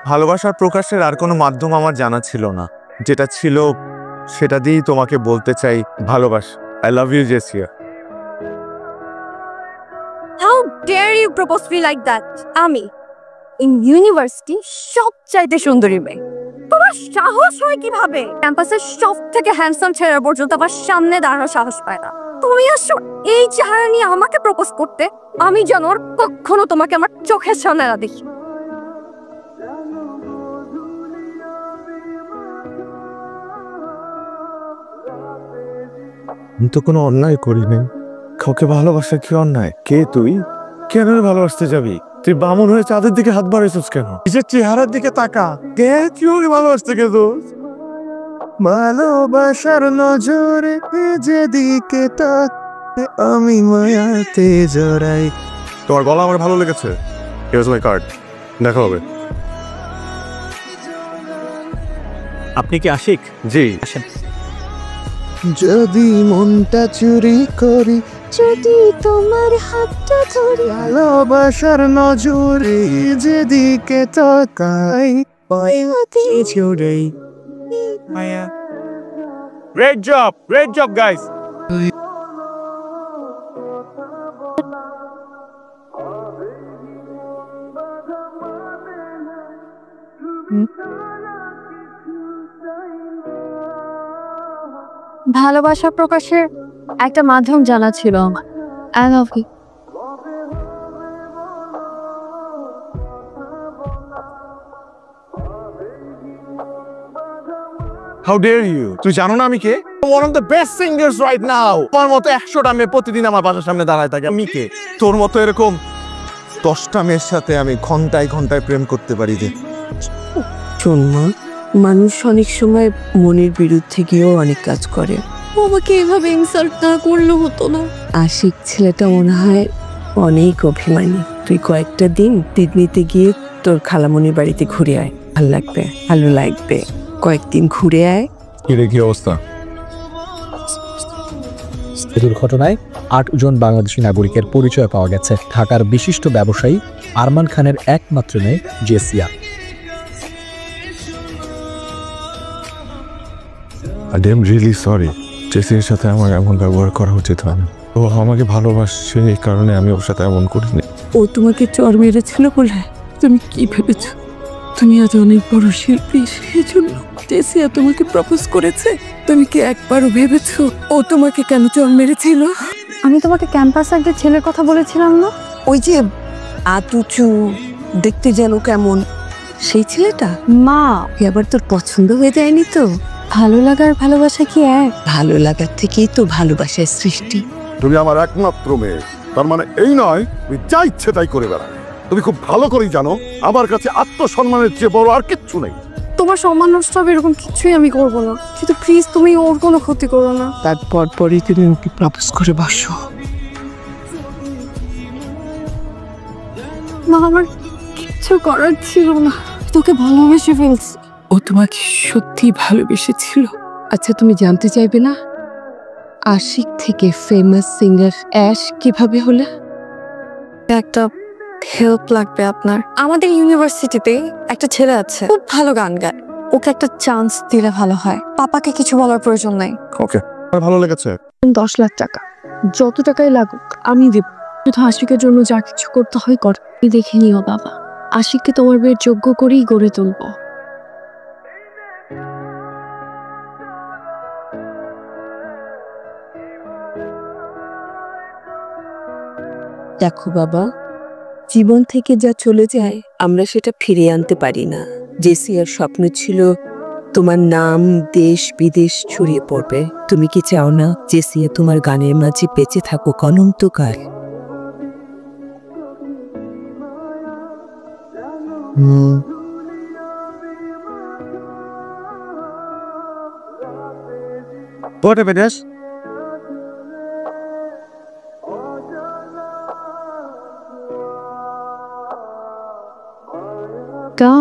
ভালোবাসার প্রকাশের আর কোনো মাধ্যম আমার জানা ছিল না, যেটা ছিল সেটা দিয়েই তোমাকে বলতে চাই ভালোবাসা। I love you Jessia. How dare you propose me like that? আমি ইন ইউনিভার্সিটি সবচাইতে সুন্দরী মেয়ে, তোমার সাহস হয় কিভাবে ক্যাম্পাসের সব থেকে হ্যান্ডসাম ছেলেরা পর্যন্ত আমার সামনে দাঁড়ানোর সাহস পায় না? তুমি আসো এই চেহারা নিয়ে আমাকে প্রপোজ করতে? আমি যেন আর কখনো তোমাকে আমার চোখের সামনে না দেখি। আমি তো কোনো অন্যায় করিনি। কাউকে ভালোবাসা কি অন্যায়? কে তুই? কেন ভালোবাসতে যাবি? তুই বামন হয়ে চাঁদের দিকে হাত বাড়াইছিস কেন? নিজের চেহারার দিকে তাকা। কে কিভাবে ভালোবাসতে গেছ? ভালোবাসার নজরে যেদিকে তাকাই আমি মায়াতে জড়াই। তোমার গলা আমার ভালো লেগেছে। হিয়ার্স মাই কার্ড। দেখা হবে। আপনি কি আশিক? জি। আসেন। যদি মনটা চুরি করি, যদি তোমার হাতটা ধরি, ভালোবাসার নজরে যেদিকে তাকাই মায়াতে জড়াই। মায়া। Great job guys. ভালোবাসা প্রকাশের একটা মাধ্যম জানা ছিল আমার। I love you. How dare you? তুই জানো না আমি কে? One of the best singers right now. আমার মতো 100টা মেয়ে প্রতিদিন আমার বাসার সামনে দাঁড়ায় থাকে। আমি কে? তোর মতো এরকম 10টা মেয়ের সাথে আমি ঘন্টায় ঘন্টায় প্রেম করতে পারি যে। শোন মা, মানুষ অনেক সময় মনের বিরুদ্ধে গিয়েও অনেক কাজ করে। আমাকে এভাবে ইনসাল্ট না করলে হতো না। আশিক ছেলেটা মনে হয় অনেক অভিমানী। তুই কয়েকটা দিন তিতনিতে গিয়ে তোর খালামণির বাড়িতে ঘুরে আয়, ভালো লাগবে। কয়েকদিন ঘুরে আয়। কি অবস্থা? এই দুর্ঘটনায় 8 জন বাংলাদেশি নাগরিকের পরিচয় পাওয়া গেছে। ঢাকার বিশিষ্ট ব্যবসায়ী আরমান খানের একমাত্র মেয়ে জেসিয়া। I am really sorry. জেসিয়ার সাথে আমার এমন ব্যবহার করা উচিত হয় না। ও আমাকে ভালোবাসে এই কারণে আমি ওর সাথে এমন করিনি। ও তোমাকে চর মেরেছিল বলে তুমি কি ভেবেছো? তুমি আজ অনেক বড় শিল্পী, সেই জন্য জেসিয়া তোমাকে প্রপোজ করেছে। তুমি কি একবারও ভেবেছো ও তোমাকে কেন চর মেরেছিল? আমি তোমাকে ক্যাম্পাসে একটা ছেলের কথা বলেছিলাম না? ওই যে আতুচু, দেখতে যেন কেমন, সেই ছেলেটা? মা, এবার তোর পছন্দ হয়ে যায়নি তো? ভালো লাগার ভালোবাসা কি এক? ভালো লাগার থেকেই তো ভালোবাসার সৃষ্টি। তুমি আমার একমাত্র মেয়ে, তার মানে এই নয় তুমি যা ইচ্ছে তাই করে বেড়াও। তুমি খুব ভালো করেই জানো আমার কাছে আত্মসম্মানের চেয়ে বড় আর কিচ্ছু নেই। তোমার সম্মান নষ্ট হবে এরকম কিছুই আমি করবো না, কিন্তু প্লিজ তুমি ওর কোনো ক্ষতি করো না। তারপর পরই তুমি ওকে প্রপোজ করে বসো। মা, আমার কিচ্ছু করার ছিল না, তোকে ভালোবেসে ফেলছি। ও তোমাকে সত্যি ভালোবেসেছিল। আচ্ছা, তুমি জানতে চাইবে না আশিক থেকে ফেমাস সিঙ্গার অ্যাশ কিভাবে হলে? একটা হেল্প লাগবে আপনার। আমাদের ইউনিভার্সিটিতে একটা ছেলে আছে, খুব ভালো গান গায়। ওকে একটা চান্স দিলে ভালো হয়। পাপাকে কিছু বলার প্রয়োজন নাই। ওকে, আমার ভালো লেগেছে। 10 লাখ টাকা, যত টাকাই লাগুক আমি দেব। শুধু আশিকের জন্য যা কিছু করতে হয় কর। দেখে নিও বাবা, আশিককে তোমার বিয়ের যোগ্য করেই গড়ে তুলবো। দেখো বাবা, জীবন থেকে যা চলে যায় আমরা সেটা ফিরিয়ে আনতে পারি না। জেসিয়ার স্বপ্ন ছিল তোমার নাম দেশ বিদেশ ছড়িয়ে পড়বে। তুমি কি চাও না জেসিয়া তোমার গানের মাঝে বেঁচে থাকুক অনন্তকাল? What a minute. Go.